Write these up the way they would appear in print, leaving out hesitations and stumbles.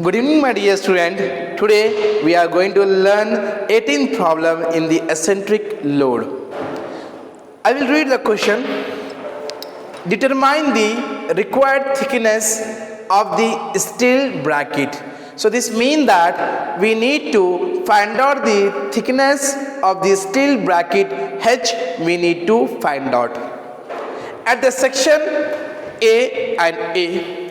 Good evening, my dear student. Today we are going to learn 18th problem in the eccentric load. I will read the question. Determine the required thickness of the steel bracket. So this means that we need to find out the thickness of the steel bracket H. We need to find out. At the section A and A,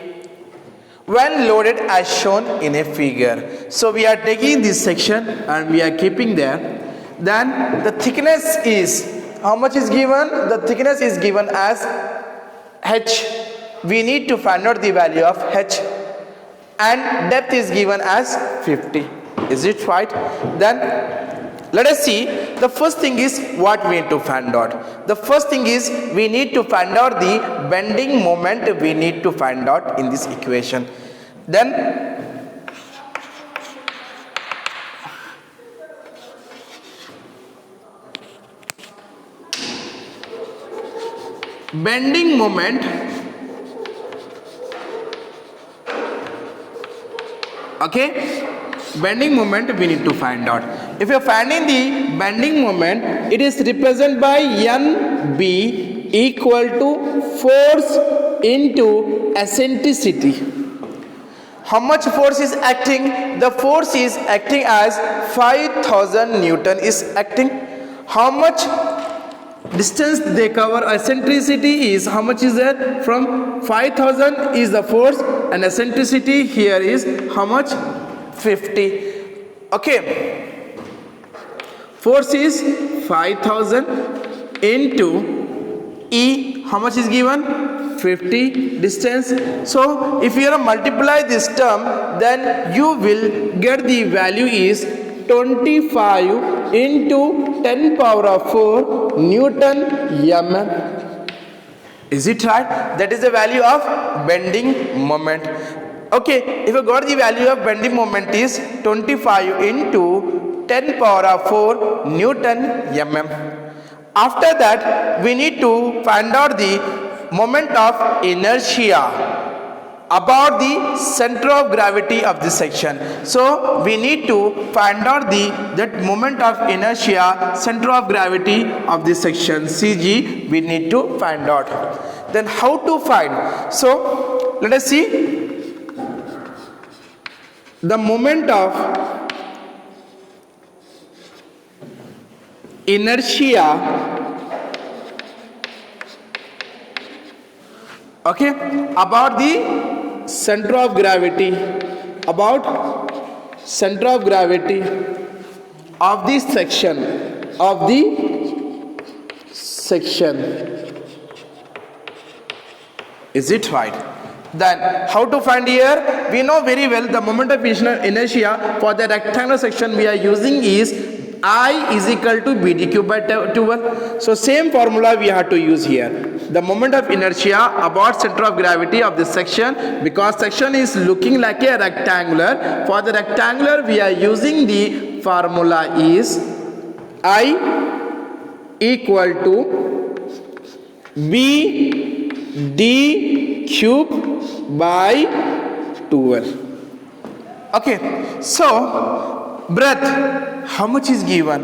when loaded as shown in a figure. So we are taking this section and we are keeping there. Then the thickness is, how much is given? The thickness is given as H. We need to find out the value of H, and depth is given as 50. Is it right? Then let us see. The first thing is what we need to find out. The first thing is we need to find out the bending moment. We need to find out in this equation. Then bending moment, okay, bending moment we need to find out. If you are finding the bending moment, it is represented by NB equal to force into eccentricity. How much force is acting? The force is acting as 5000 Newton is acting. How much distance they cover? Eccentricity is, how much is there? From 5000 is the force, and eccentricity here is how much? 50. Okay, force is 5000 into E, how much is given? 50 distance. So if you multiply this term, then you will get the value is 25 into 10 power of 4 Newton mm. Is it right? That is the value of bending moment. Okay, if you got the value of bending moment is 25 into 10 power of 4 Newton mm. After that, we need to find out the moment of inertia about the center of gravity of this section. So we need to find out that moment of inertia, center of gravity of this section CG, we need to find out. Then how to find? So let us see. The moment of inertia, okay, about the center of gravity, about center of gravity of this section, Is it right? Then how to find here? We know very well the moment of inertia for the rectangular section we are using is I is equal to BD cube by 12. So same formula we have to use here. The moment of inertia about center of gravity of this section, because section is looking like a rectangular. For the rectangular we are using the formula is I equal to BD cube by 12. Okay, so breadth, how much is given?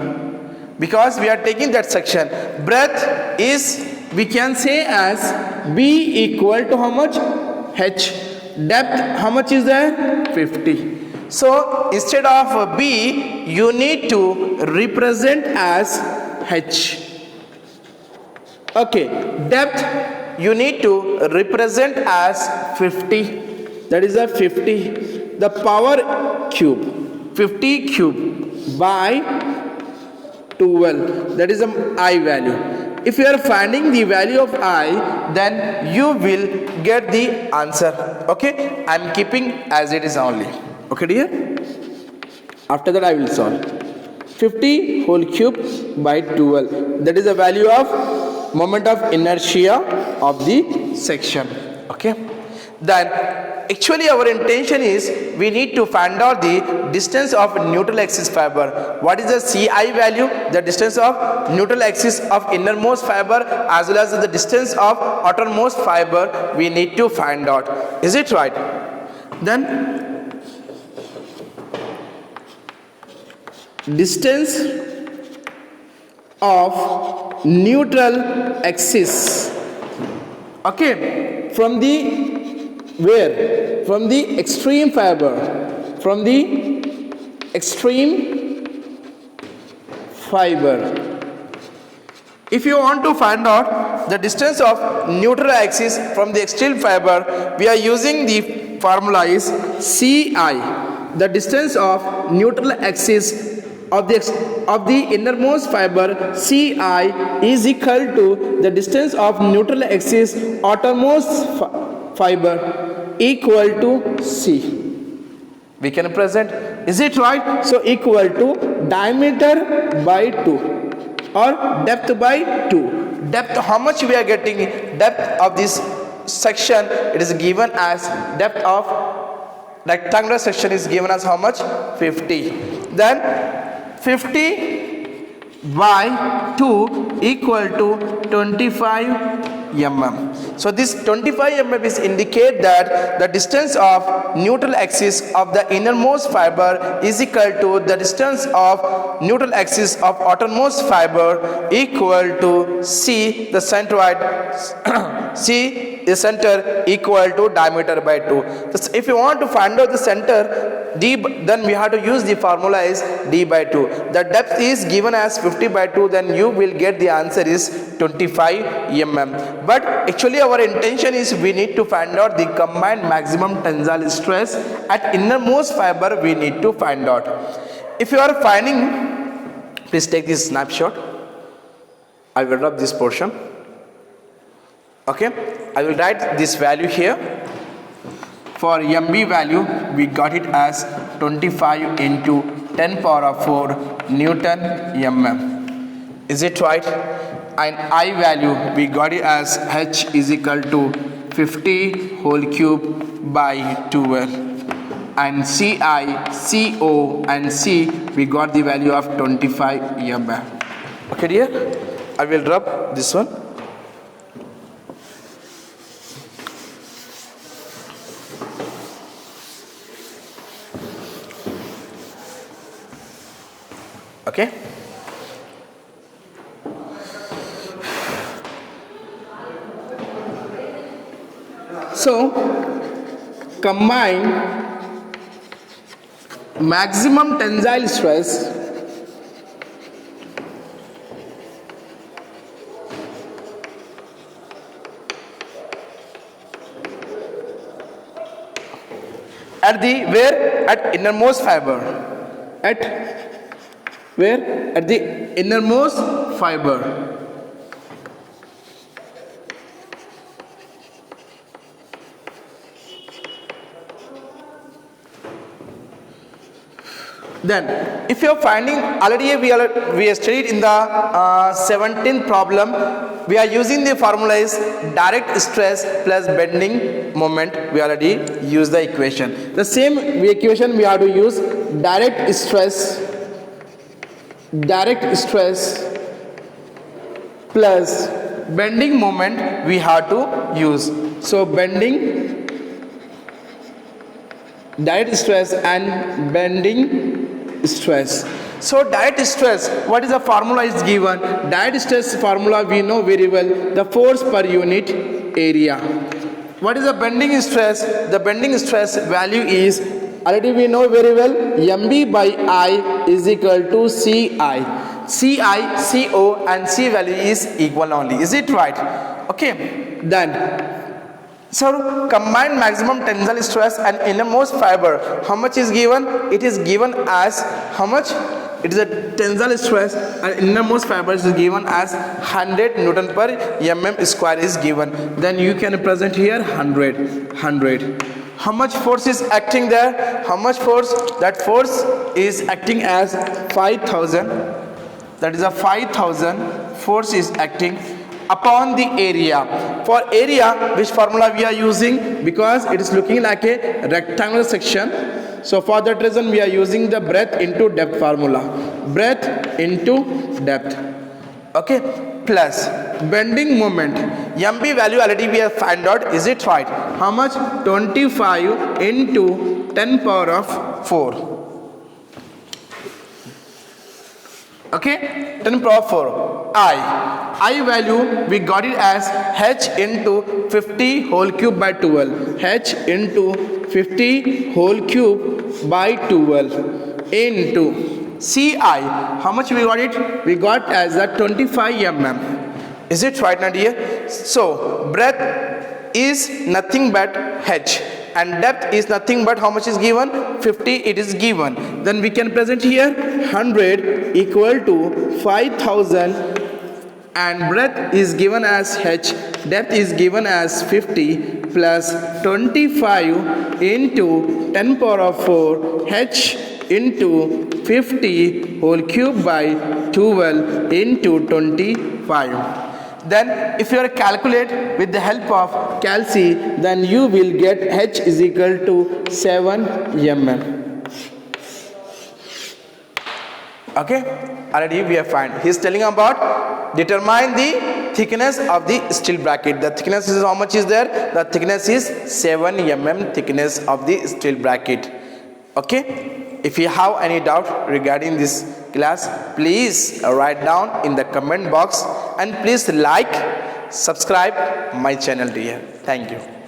Because we are taking that section, breadth is, we can say as B equal to how much? H. Depth, how much is there? 50. So instead of B, you need to represent as H. Okay, depth you need to represent as 50. That is a 50. The power cube, 50 cube by 12. That is a I value. If you are finding the value of I, then you will get the answer. Okay, I am keeping as it is only. Okay dear. After that I will solve. 50 whole cube by 12. That is the value of moment of inertia of the section. Okay. Then actually our intention is we need to find out the distance of neutral axis fiber. What is the CI value? The distance of neutral axis of innermost fiber as well as the distance of outermost fiber we need to find out. Is it right? Then distance of neutral axis, okay, from the where, from the extreme fiber, from the extreme fiber. If you want to find out the distance of neutral axis from the extreme fiber, we are using the formula is CI. The distance of neutral axis of the innermost fiber, CI, is equal to the distance of neutral axis outermost fiber, equal to C. We can present, is it right? So equal to diameter by 2 or depth by 2. Depth, how much we are getting? Depth of this section, it is given as depth of rectangular section is given as how much? 50. Then 50 by 2 equal to 25 mm. So this 25 mm is indicate that the distance of neutral axis of the innermost fiber is equal to the distance of neutral axis of outermost fiber, equal to C, the centroid, C is center, equal to diameter by 2. So if you want to find out the center D, then we have to use the formula is D by 2. The depth is given as 50 by 2, then you will get the answer is 25 mm. But actually our intention is we need to find out the combined maximum tensile stress at innermost fiber. We need to find out. If you are finding, please take this snapshot. I will rub this portion. Okay, I will write this value here. For MB value, we got it as 25 into 10 power of 4 Newton mm. Is it right? And I value, we got it as H is equal to 50 whole cube by 12. And CI, CO and C, we got the value of 25 mm. Okay dear, I will rub this one. Okay. So combine maximum tensile stress at the where, at innermost fiber, at where, at the innermost fiber. Then if you are finding, already we are studied in the 17th problem, we are using the formula is direct stress plus bending moment. We already used the equation. The same equation we have to use direct stress plus bending moment we have to use. So bending, direct stress and bending stress. So direct stress, what is the formula is given? Direct stress formula we know very well, the force per unit area. What is the bending stress? The bending stress value is, already we know very well, MB by I is equal to CI. CI, CO and C value is equal only. Is it right? Okay. Then so combined maximum tensile stress and innermost fiber, how much is given? It is given as how much? It is a tensile stress and innermost fiber is given as 100 Newton per mm square is given. Then you can present here 100. How much force is acting there? How much force? That force is acting as 5,000. That is a 5,000 force is acting upon the area. For area, which formula we are using? Because it is looking like a rectangular section. So for that reason we are using the breadth into depth formula. Breadth into depth. Okay. Plus bending moment. MB value already we have found out. Is it right? How much? 25 into 10 power of 4. Okay, 10 power 4. I value we got it as h into 50 whole cube by 12. H into 50 whole cube by 12 into Ci. How much we got it? We got as a 25 mm. Is it right, Nadia? So breadth is nothing but h, and depth is nothing but how much is given? 50 it is given. Then we can present here 100 equal to 5000, and breadth is given as h, depth is given as 50 plus 25 into 10 power of 4 h into 50 whole cube by 12 into 25. Then if you are calculate with the help of calci, then you will get h is equal to 7 mm. Okay, already we have found. He is telling about determine the thickness of the steel bracket. The thickness is how much is there? The thickness is 7 mm thickness of the steel bracket. Okay, if you have any doubt regarding this class, please write down in the comment box, and please like, subscribe my channel dear. Thank you.